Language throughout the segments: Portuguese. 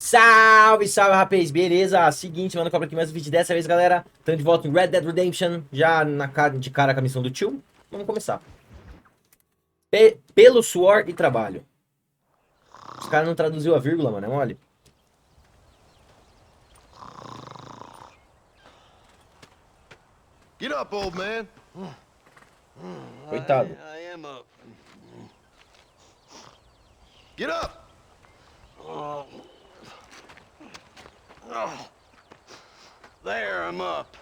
Salve, salve, rapaz, beleza? Seguinte, mano, cobra aqui mais um vídeo dessa vez, galera. Estamos de volta em Red Dead Redemption, já de cara com a missão do tio. Vamos começar. Pelo suor e trabalho. Os caras não traduziu a vírgula, mano, é mole? Get up, old man. Coitado. I am up. Get up. There, I'm up.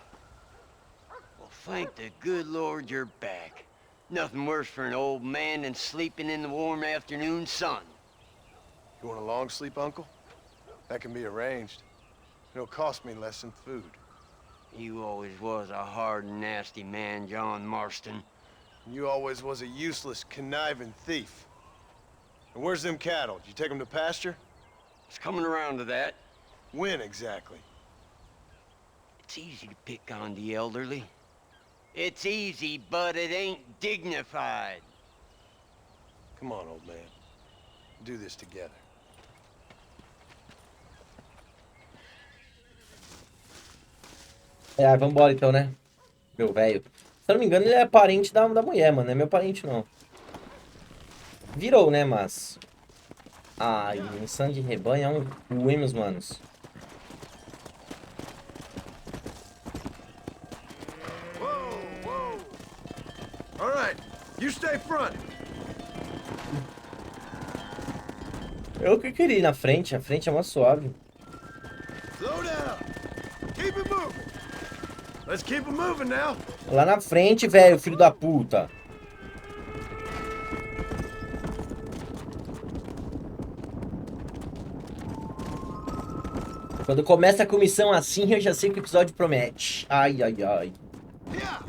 Well, thank the good Lord you're back. Nothing worse for an old man than sleeping in the warm afternoon sun. You want a long sleep, Uncle? That can be arranged. It'll cost me less than food. You always was a hard and nasty man, John Marston. You always was a useless, conniving thief. And where's them cattle? Did you take them to pasture? It's coming around to that. When exactly? It's easy to pick on the elderly. It's easy, but it ain't dignified. Come on, old man. Do this together. Vambora então, né? Meu velho. Se eu não me engano, ele é parente da mulher, mano. Não é meu parente, não. Virou, né, mas... Ai, missão de rebanho é um cu, hein, meus manos. All right, you stay front. Eu que queria ir na frente. A frente é mais suave. Slow down. Keep it moving. Let's keep it moving now. Lá na frente, velho, filho da puta. Quando começa a comissão assim, eu já sei que o episódio promete. Ai, ai, ai. Yeah.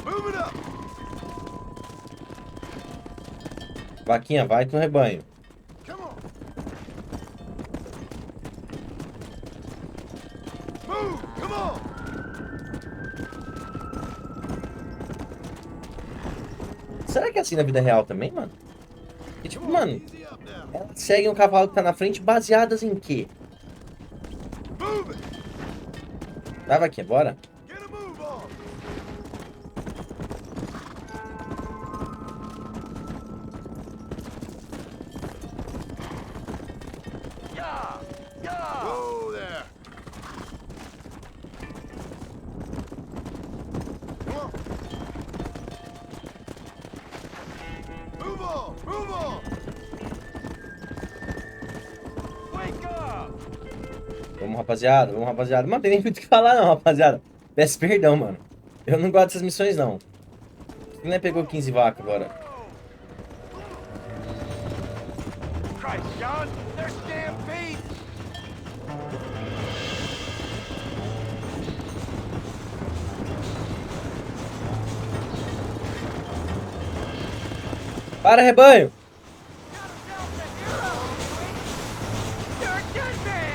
Move it up. Vaquinha, vai no rebanho. Come on. Move. Come on. Será que é assim na vida real também, mano? E tipo, mano, Easy up now. elas seguem o cavalo que tá na frente baseadas em quê? Move it. Vai, Vaquinha, bora. Get a move on. Yeah! Yeah! Whoa there. Come on. Move on. Move on. Wake up! Vamos, rapaziada, vamos, rapaziada. Não tem nem muito o que falar, não, rapaziada. Peço perdão, mano. Eu não gosto dessas missões, não. Quem não pegou 15 vacas agora? Christ, John! They're stampede! Para, rebanho! You're a dead man!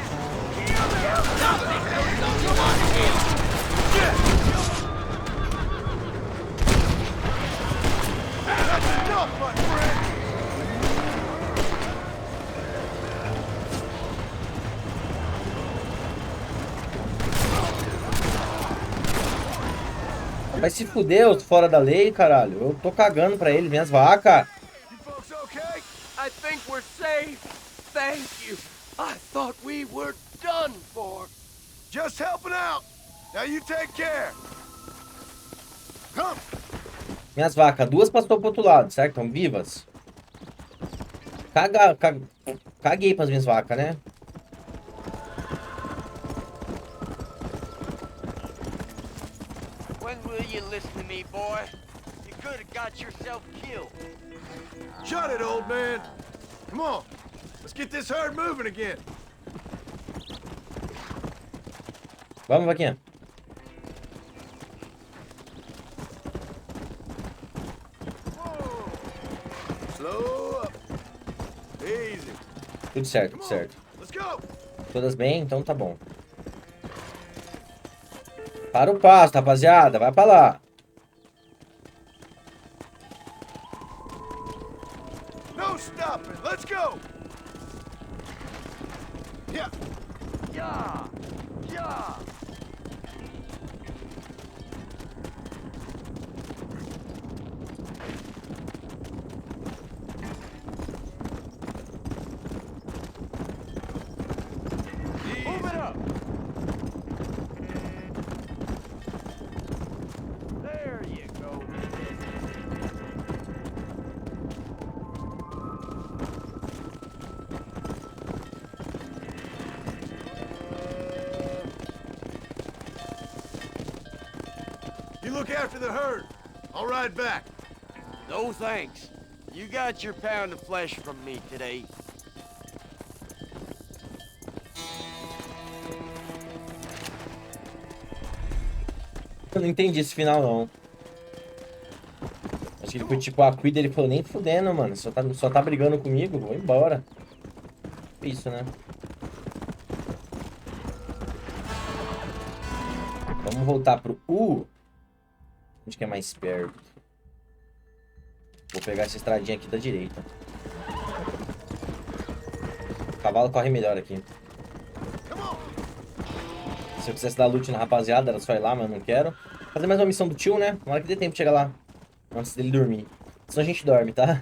That's enough, my friend. Vai se fuder, os fora da lei, caralho. Eu tô cagando pra ele, minhas vacas. You folks okay? I think we're safe. Thank you. I thought we were done for. Just helping out. Now you take care. Come. Minhas vacas, duas passou pro outro lado, certo? Estão vivas. Caguei pras minhas vacas, né? When will you listen to me, boy? You could have got yourself killed. Shut it, old man. Come on. Let's get this herd moving again. Vamos, Vaquinha. Slow up. Easy. Tudo certo, tudo certo. Let's go. Todas bem? Então tá bom. Para o pasto, rapaziada. Vai pra lá. No stopping. Let's go. Yeah. Yeah! Yeah! Move it up! There you go. You look after the herd. I'll ride back. No thanks. You got your pound of flesh from me today. Eu não entendi esse final, não. Acho que ele foi tipo a cuida, ele falou, nem fudendo, mano. Só tá brigando comigo, vou embora. Isso, né? Vamos voltar pro U. Onde que é mais perto? Vou pegar essa estradinha aqui da direita. O cavalo corre melhor aqui. Se eu quisesse dar loot na rapaziada, era só ir lá, mas eu não quero. Fazer mais uma missão do tio, né? Na hora que dê tempo de chegar lá. Antes dele dormir. Senão a gente dorme, tá?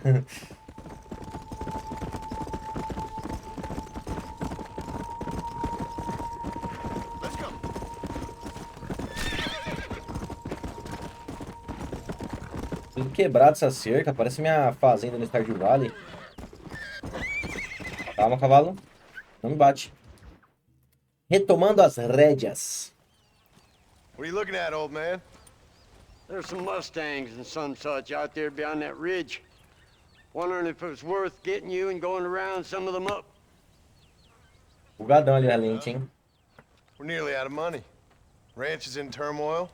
Tudo quebrado essa cerca. Parece minha fazenda no Stardew Valley. Calma, cavalo. Não me bate. Retomando as rédeas. What are you looking at, old man? There's some Mustangs and some such out there beyond that ridge. Wondering if it was worth getting you and going around some of them up. Bugadão ali a lente, hein? We're nearly out of money. Ranch is in turmoil.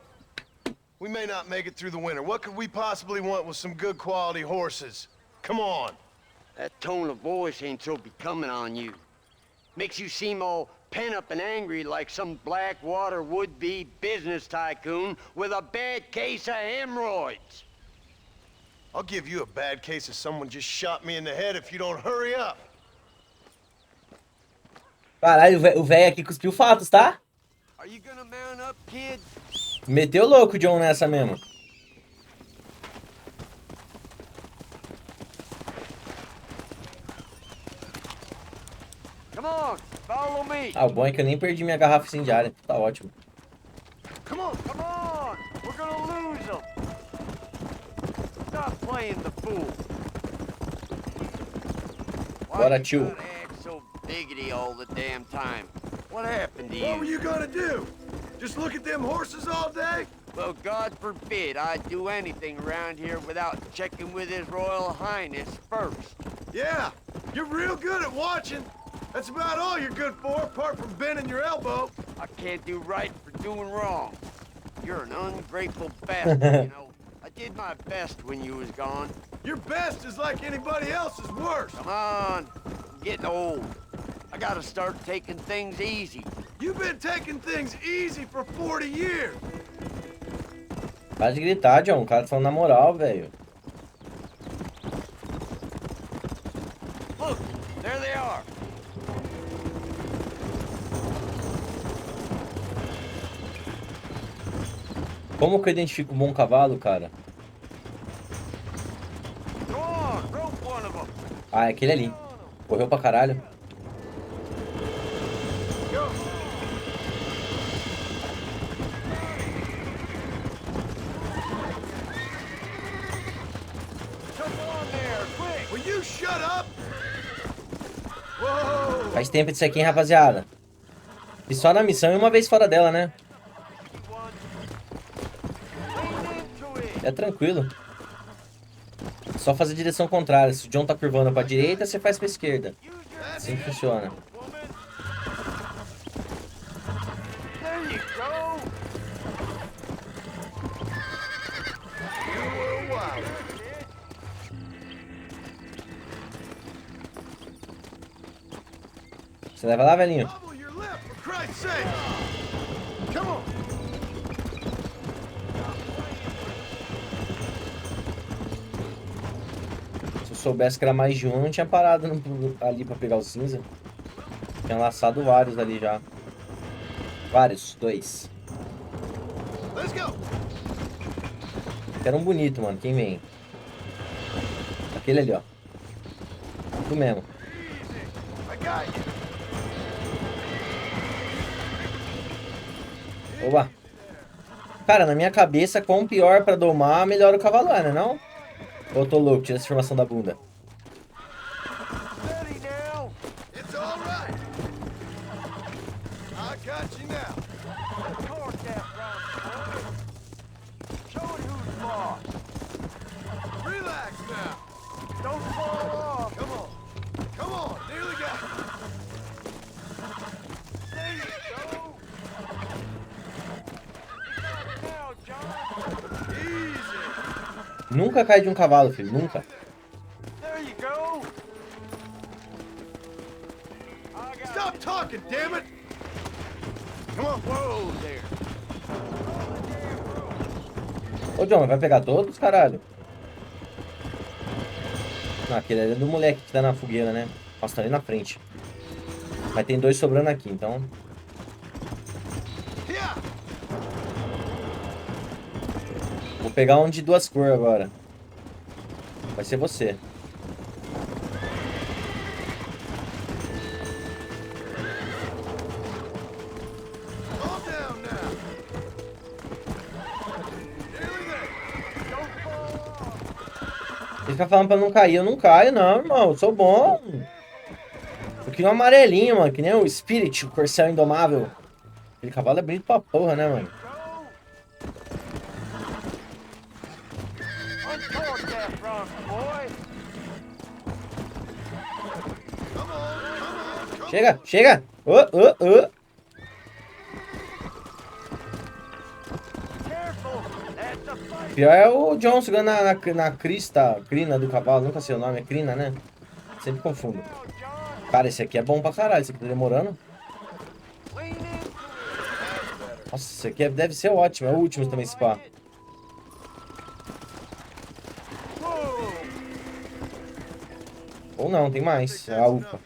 We may not make it through the winter. What could we possibly want with some good quality horses? Come on. That tone of voice ain't so becoming on you. Makes you seem all pent up and angry like some Blackwater would-be business tycoon with a bad case of hemorrhoids. I'll give you a bad case of someone just shot me in the head if you don't hurry up. Caralho, o velho aqui cuspiu fatos, tá? Are you gonna mount up, kid? Meteu louco o John nessa mesmo. Come on, follow me. Ah, o bom é que eu nem perdi minha garrafa incendiária. Tá ótimo. Come on, we're gonna lose them. Stop playing the fool. Bora, you tio. gotta act so biggity all the damn time? What happened to What were you? you gonna do? Just look at them horses all day? Well, God forbid I'd do anything around here without checking with His Royal Highness first. Yeah, you're real good at watching. That's about all you're good for, apart from bending your elbow. I can't do right for doing wrong. You're an ungrateful bastard, you know. I did my best when you was gone. Your best is like anybody else's worst. Come on, I'm getting old. I gotta start taking things easy. You've been taking things easy for 40 years. Para de gritar, John. O cara tá falando na moral, velho. Look, there they are. Como que eu identifico um bom cavalo, cara? Go on, rope one of them. Ah, é aquele ali. Correu pra caralho. Jump on there, quick. Will you shut up? Whoa! Faz tempo disso aqui, hein, rapaziada. E só na missão e uma vez fora dela, né? Lean into it. É tranquilo. Só fazer direção contrária. Se o John tá curvando pra direita, você faz pra esquerda. Assim que funciona. Woman. There you go. You were wild. Você leva lá, velhinho? Bubble your lip, for Christ's sake! Come on! soubesse que era mais de um, eu não tinha parado ali pra pegar o cinza. Tinha laçado vários ali já. Vários, 2. Let's go. Era um bonito, mano. Quem vem? Aquele ali, ó. Tu mesmo. I got you. Oba. Cara, na minha cabeça, quanto pior pra domar, melhor o cavalo é, né não? Ou eu tô louco, tira essa informação da bunda. Steady now. It's all right. I got you now. Torque that round, boy. Show it who's boss. Relax now. Don't fall off. Come on. Come on. Nearly got it. There you go. Now, John. Easy. Nunca cai de um cavalo, filho. Nunca. There you go. Stop talking, damn it. Come on. Whoa there. Ô, John, vai pegar todos, caralho? Não, aquele ali é do moleque que tá na fogueira, né? Nossa, tá ali na frente. Mas tem 2 sobrando aqui, então... Vou pegar um de 2 cores agora. Vai ser você. Ele fica falando pra não cair. Eu não caio, não, irmão. Eu sou bom. Eu queria um amarelinho, mano. Que nem o Spirit, o Corcel Indomável. Aquele cavalo é bonito pra porra, né, mano? Chega, chega! Ô, ô, ô! Pior é o John segurando na crina do cavalo. Nunca sei o nome, é crina, né? Sempre confundo. Cara, esse aqui é bom pra caralho. Esse aqui tá demorando. Nossa, esse aqui deve ser ótimo. É o último também, esse pá. Ou não, tem mais. É a UFA.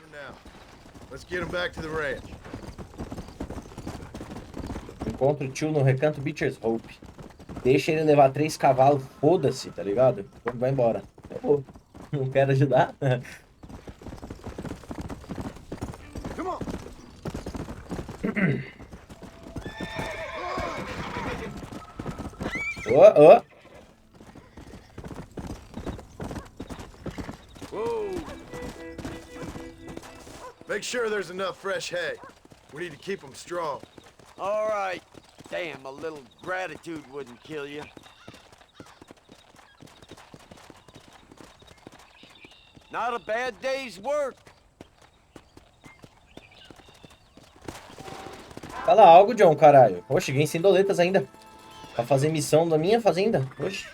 Encontra o tio no recanto Beecher's Hope. Deixa ele levar 3 cavalos, foda-se, tá ligado? Vai embora. Eu vou. Não quero ajudar. Ô, ô. Make sure there's enough fresh hay. We need to keep them strong. All right. Damn, a little gratitude wouldn't kill you. Not a bad day's work. Fala algo, John, caralho. Oxe, cheguei sem doletas ainda. Pra fazer missão da minha fazenda. Oxe.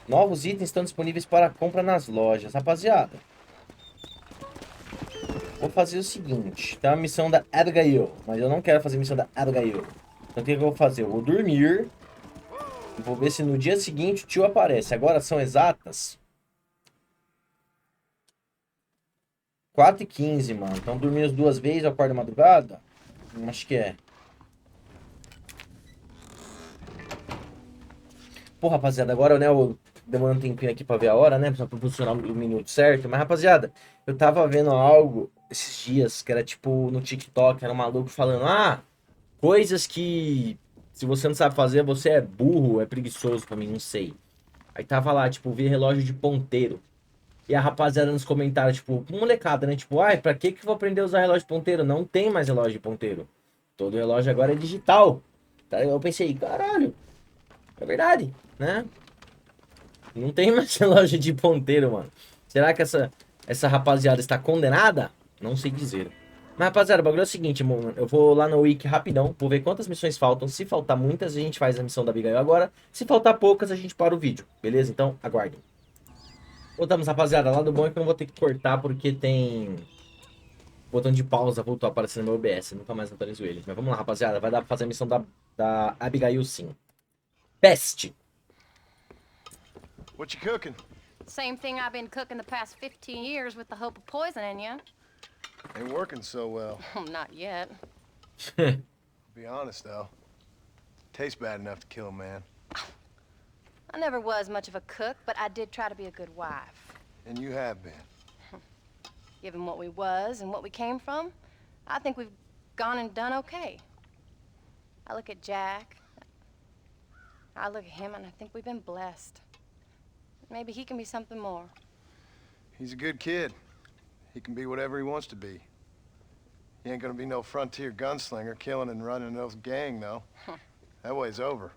Novos itens estão disponíveis para compra nas lojas. Rapaziada. Vou fazer o seguinte. Tem uma missão da Abigail. Mas eu não quero fazer missão da Abigail. Então o que eu vou fazer? Eu vou dormir. Vou ver se no dia seguinte o tio aparece. Agora são exatas 4h15, mano. Então dormir as 2 vezes, eu acordo de madrugada. Acho que é. Pô, rapaziada, agora, né, eu demorando um tempinho aqui pra ver a hora, né, pra funcionar o minuto certo. Mas, rapaziada, eu tava vendo algo esses dias que era, tipo, no TikTok, era um maluco falando, coisas que, se você não sabe fazer, você é burro, é preguiçoso pra mim, não sei. Aí tava lá, tipo, ver relógio de ponteiro. E a rapaziada nos comentários, tipo, molecada, né? Tipo, pra que eu vou aprender a usar relógio de ponteiro? Não tem mais relógio de ponteiro. Todo relógio agora é digital. Eu pensei, caralho, é verdade, né? Não tem mais relógio de ponteiro, mano. Será que essa rapaziada está condenada? Não sei dizer. Mas, rapaziada, o bagulho é o seguinte, mano. Eu vou lá no Wiki rapidão, vou ver quantas missões faltam. Se faltar muitas, a gente faz a missão da Abigail agora. Se faltar poucas, a gente para o vídeo. Beleza? Então, aguardem. Voltamos, rapaziada. Lá do bom é que eu não vou ter que cortar, porque tem... botão de pausa voltou a aparecer no meu OBS. Nunca mais atualizo ele. Mas vamos lá, rapaziada. Vai dar pra fazer a missão da Abigail, sim. Peste. What you cooking? Same thing I've been cooking the past 15 years with the hope of poisoning you. Ain't working so well. Not yet. Be honest, though. Tastes bad enough to kill a man. I never was much of a cook, but I did try to be a good wife. And you have been. Given what we was and what we came from, I think we've gone and done okay. I look at Jack. I look at him and I think we've been blessed. Maybe he can be something more. He's a good kid. He can be whatever he wants to be. He ain't gonna be no frontier gunslinger killing and running no gang, though. That way's over.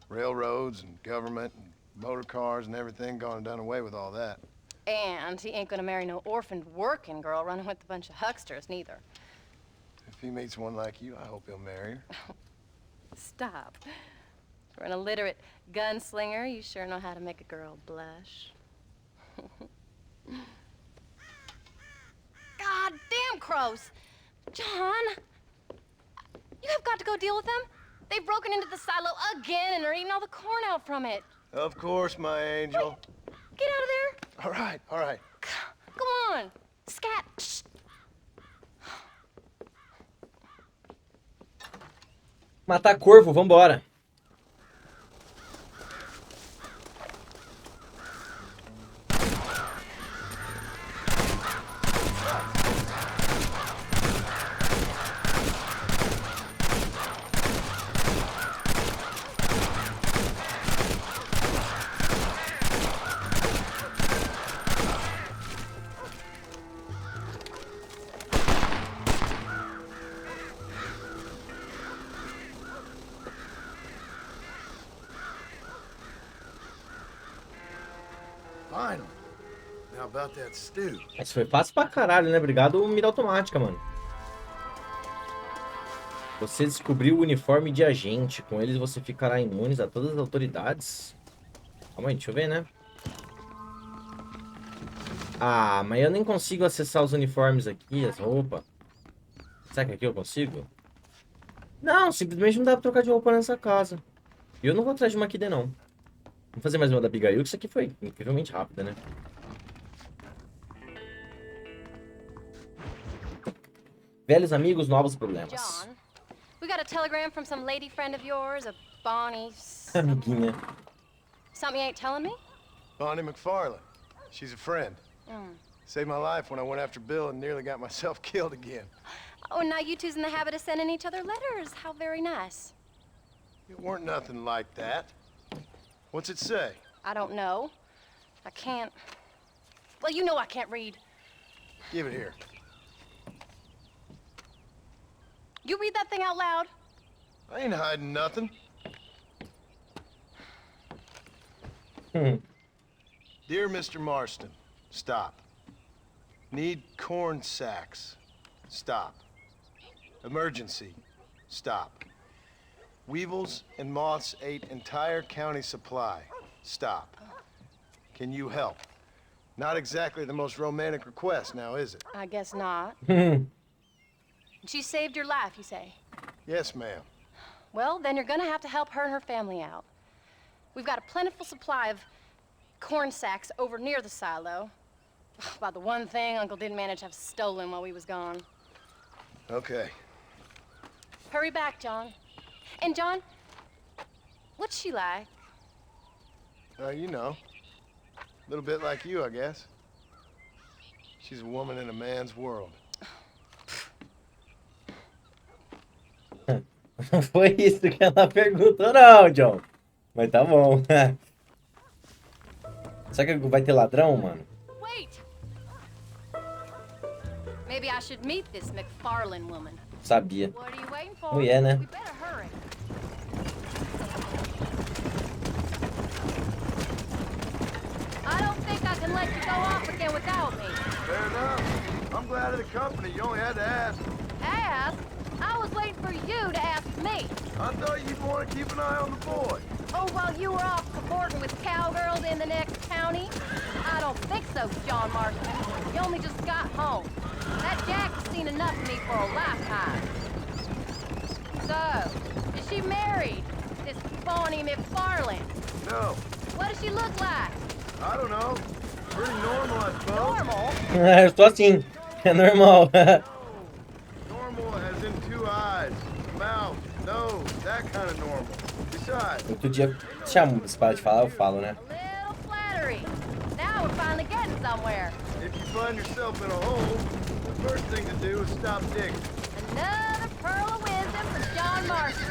Railroads and government and motor cars and everything gone and done away with all that. And he ain't gonna marry no orphaned working girl running with a bunch of hucksters, neither. If he meets one like you, I hope he'll marry her. Stop. For an illiterate gunslinger, you sure know how to make a girl blush. God damn crows! John! You have got to go deal with them. They've broken into the silo again and are eating all the corn out from it. Of course, my angel. Get out of there. All right, all right. Come on. Scat. Shh. Matar corvo, vambora. Finally. Now about that stew. Mas foi fácil pra caralho, né? Obrigado, mira automática, mano. Você descobriu o uniforme de agente. Com eles você ficará imune a todas as autoridades. Calma aí, deixa eu ver, né? Ah, mas eu nem consigo acessar os uniformes aqui, as roupas. Será que aqui eu consigo? Não, simplesmente não dá pra trocar de roupa nessa casa. E eu não vou atrás de uma aqui, não. Vamos fazer mais uma da Abigail, que isso aqui foi incrivelmente rápida, né? Velhos amigos, novos problemas. John, we got a telegram from some lady friend of yours, a Bonnie... Amiguinha. Something you ain't telling me? Bonnie McFarlane. She's a friend. Mm. Saved my life when I went after Bill and nearly got myself killed again. Oh, and now you two's in the habit of sending each other letters. How very nice. It weren't nothing like that. What's it say? I don't know. I can't... Well, you know I can't read. Give it here. You read that thing out loud? I ain't hiding nothing. Dear Mr. Marston, stop. Need corn sacks. Stop. Emergency. Stop. Weevils and moths ate entire county supply. Stop. Can you help? Not exactly the most romantic request now, is it? I guess not. She saved your life, you say? Yes, ma'am. Well, then you're gonna have to help her and her family out. We've got a plentiful supply of corn sacks over near the silo. About the one thing Uncle didn't manage to have stolen while we was gone. Okay. Hurry back, John. And John, what's she like? You know. A little bit like you, I guess. She's a woman in a man's world. Não foi isso que ela perguntou, não, John. Mas tá bom. Será que vai ter ladrão, mano? Wait! Maybe I should meet this McFarlane woman. Sabia. What are you waiting for? Mulher, né? We better hurry. I don't think I can let you go off again without me. Fair enough. I'm glad of the company. You only had to ask. Ask? I was waiting for you to ask me. I thought you'd want to keep an eye on the boy. Oh, while you were off cavorting with cowgirls in the next county? I don't think so, John Marston. You only just got home. That Jack has seen enough of me for a lifetime. So, is she married? This Bonnie McFarlane? No. What does she look like? I don't know. Pretty normal, I suppose. Normal? Eu tô assim. É normal. Normal as in 2 eyes, mouth, nose, that kind of normal. Besides, Outro dia, chamo, se para de falar, eu falo, né? A little flattery. Now we're finally getting somewhere. if you find yourself in a hole, the first thing to do is stop digging. Another pearl of wisdom from John Marston.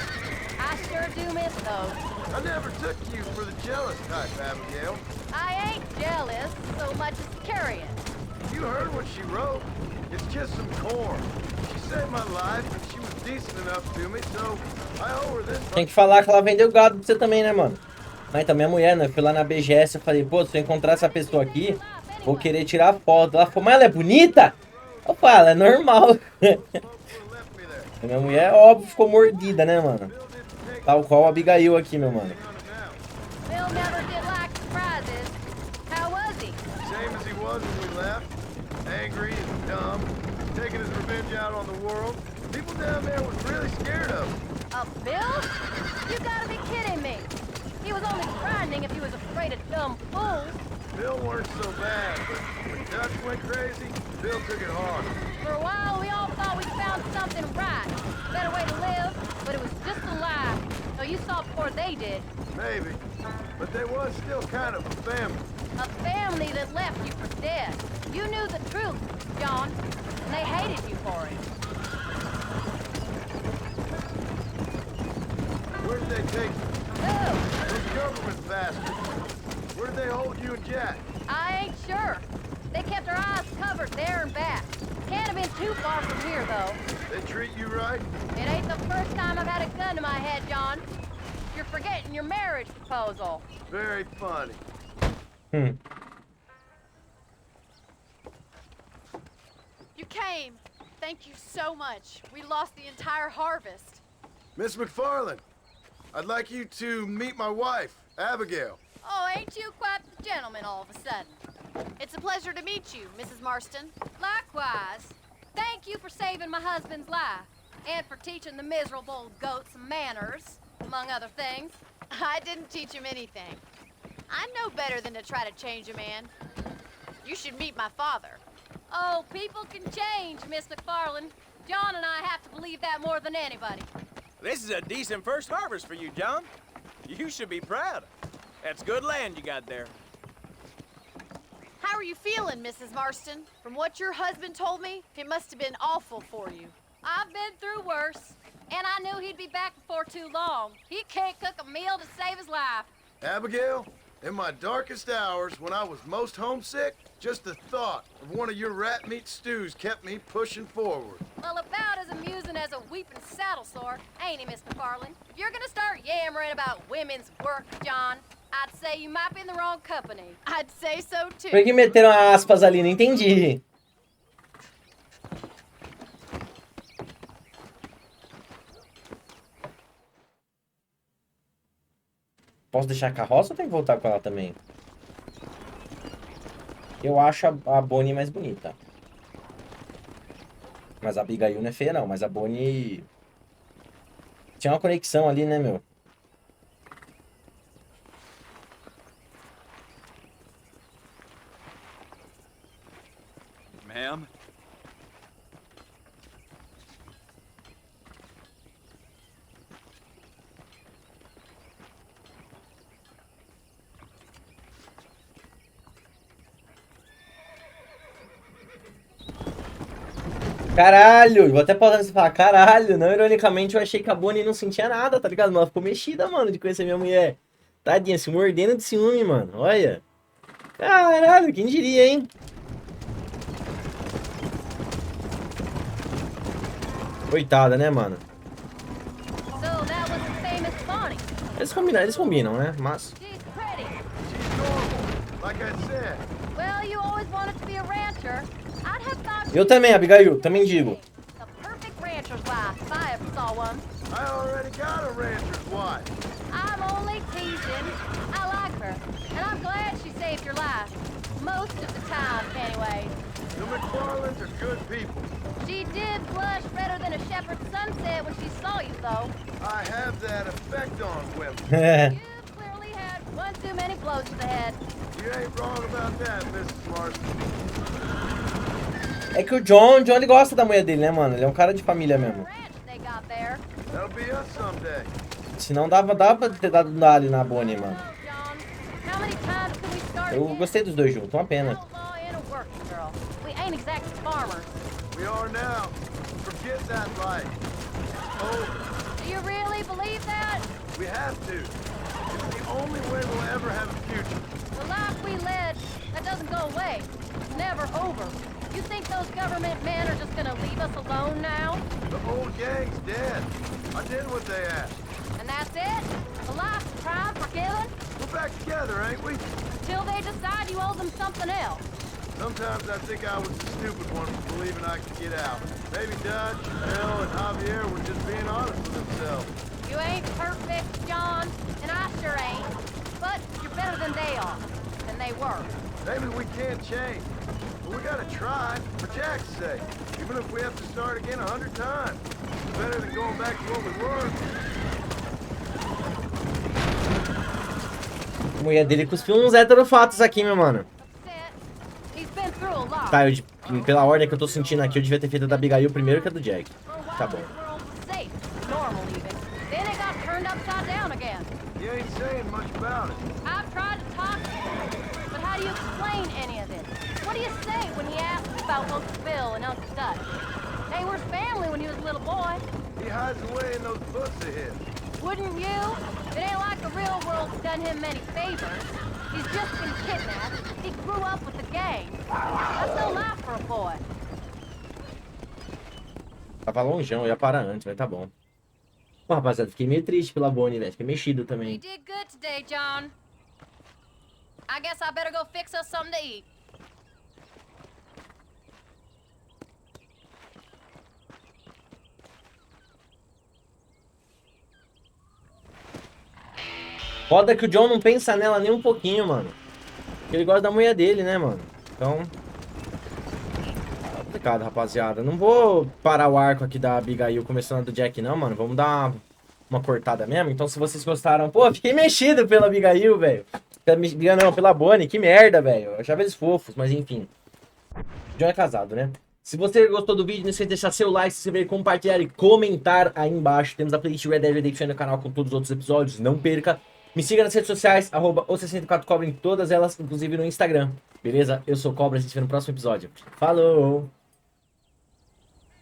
I sure do miss those. I never took you for the jealous type, Abigail. I ain't jealous so much as curious. You heard what she wrote. It's just some corn. She saved my life and she was decent enough to me, so I owe her this. Tem que falar que ela vendeu gado pra você também, né, mano? Mas então, minha mulher, né? Eu fui lá na BGS, eu falei, pô, se eu encontrar essa pessoa aqui, vou querer tirar foto. Ela falou, mas ela é bonita? Eu falo, é normal. Minha mulher, óbvio, ficou mordida, né, mano? Tal qual o Abigail aqui, meu mano. Bill never did like surprises. How was he? Same as he was when we left. Angry and dumb. Taking his revenge out on the world. People down there was really scared of him. A Bill? You gotta be kidding me. He was only grinding if he was afraid of dumb fools. Bill weren't so bad, but when Dutch went crazy, Bill took it hard. For a while, we all thought we'd found something right. Better way to live, but it was just a lie. So you saw it before they did. Maybe. But they was still kind of a family. A family that left you for dead. You knew the truth, John, and they hated you for it. Where did they take you? Who? Those government bastards. Where did they hold you and Jack? I ain't sure. They kept their eyes covered there and back. Can't have been too far from here, though. They treat you right? It ain't the first time I've had a gun to my head, John. You're forgetting your marriage proposal. Very funny. You came. Thank you so much. We lost the entire harvest. Miss McFarland, I'd like you to meet my wife, Abigail. Oh, ain't you quite the gentleman all of a sudden? It's a pleasure to meet you, Mrs. Marston. Likewise. Thank you for saving my husband's life, and for teaching the miserable goat some manners, among other things. I didn't teach him anything. I know better than to try to change a man. You should meet my father. Oh, people can change, Miss McFarland. John and I have to believe that more than anybody. This is a decent first harvest for you, John. You should be proud. That's good land you got there. How are you feeling, Mrs. Marston? From what your husband told me, it must have been awful for you. I've been through worse, and I knew he'd be back before too long. He can't cook a meal to save his life. Abigail, in my darkest hours, when I was most homesick, just the thought of one of your rat meat stews kept me pushing forward. Well, about as amusing as a weeping saddle sore, ain't he, Miss McFarland? If you're gonna start yammering about women's work, John, I'd say you might be in the wrong company. I'd say so too. Por que meteram aspas ali? Não entendi. Posso deixar a carroça ou tem que voltar com ela também? Eu acho a Bonnie mais bonita. Mas a Abigail não é feia, não. Mas a Bonnie... Tinha uma conexão ali, né, meu? Ma'am? Caralho! Vou até pausar nessa e falar, caralho! Não, ironicamente, eu achei que a Bonnie não sentia nada, tá ligado? Mas ela ficou mexida, mano, de conhecer minha mulher. Tadinha, se mordendo de ciúme, mano. Olha. Caralho, quem diria, hein? Coitada, né, mano? So that was the famous Bonnie. Eles combinam, né? Mas... She's pretty. She's normal, like I said. Well, you always wanted to be a rancher. I'd have thought Eu também, Abigail, também digo. the perfect rancher's wife if I ever saw one. I already got a rancher's wife. I'm only teasing. I like her, and I'm glad she saved your life. Most of the time, anyway. The McFarlands are good people. She did blush redder than a shepherd's sunset when she saw you, though. I have that effect on women. You clearly had one too many blows to the head. You ain't wrong about that, Mrs. Marston. É que o John ele gosta da mulher dele, né, mano? Ele é um cara de família mesmo. Ranch they got there. That'll be us someday. Senão dava pra ter dado um ali na Bonnie, mano. John, how many times can we start Eu again? gostei dos dois juntos, uma pena. Outlaw and a working girl. We ain't exactly farmers. We are now. Forget that life. Oh, Do you really believe that? we have to. It's the only way we'll ever have a future. The life we led, that doesn't go away. It's never over. You think those government men are just gonna leave us alone now? The old gang's dead. I did what they asked. And that's it? The life, tried, forgiven? We're back together, ain't we? Till they decide you owe them something else. Sometimes I think I was the stupid one for believing I could get out. Maybe Dutch, Bill, and Javier were just being honest with themselves. You ain't perfect, John, and I sure ain't. But you're better than they are. Than they were. Maybe we can't change, but we gotta try, for Jack's sake. Even if we have to start again 100 times. It's better than going back to what we were. A mulher dele cuspiu uns heterofatos aqui, meu mano. He's been through a lot. Tá, pela ordem que eu tô sentindo aqui, eu devia ter feito a da Abigail primeiro que a do Jack. Tá bom. Safe, normal even. Then it got turned upside down again. You ain't saying much about it. I've tried to talk to him, but how do you explain any of it? What do you say when he asks about Uncle Bill and Uncle Dutch? They were family when he was a little boy. He hides away in those books of his. Wouldn't you? It ain't like the real world's done him many favors. He's just been kidnapped. He grew up with the gang. That's no life for a boy. Tava longeão, eu ia parar antes, mas tá bom. Pô, rapaziada, fiquei meio triste pela Bonnie, velho. Fiquei mexido You também. did good today, John. I guess I better go fix us something to eat. Foda que o John não pensa nela nem um pouquinho, mano. Porque ele gosta da mulher dele, né, mano? Então... Tá complicado, rapaziada. Não vou parar o arco aqui da Abigail começando a do Jack, não, mano. Vamos dar uma cortada mesmo. Então, se vocês gostaram... Pô, fiquei mexido pela Abigail, velho. Não, pela Bonnie. Que merda, velho. Eu achava eles fofos, mas enfim. O John é casado, né? Se você gostou do vídeo, não esqueça de deixar seu like, se inscrever, compartilhar e comentar aí embaixo. Temos a playlist Red Dead Revolver no canal com todos os outros episódios. Não perca. Me siga nas redes sociais, @o64cobra em todas elas, inclusive no Instagram. Beleza? Eu sou o Cobra, a gente se vê no próximo episódio. Falou!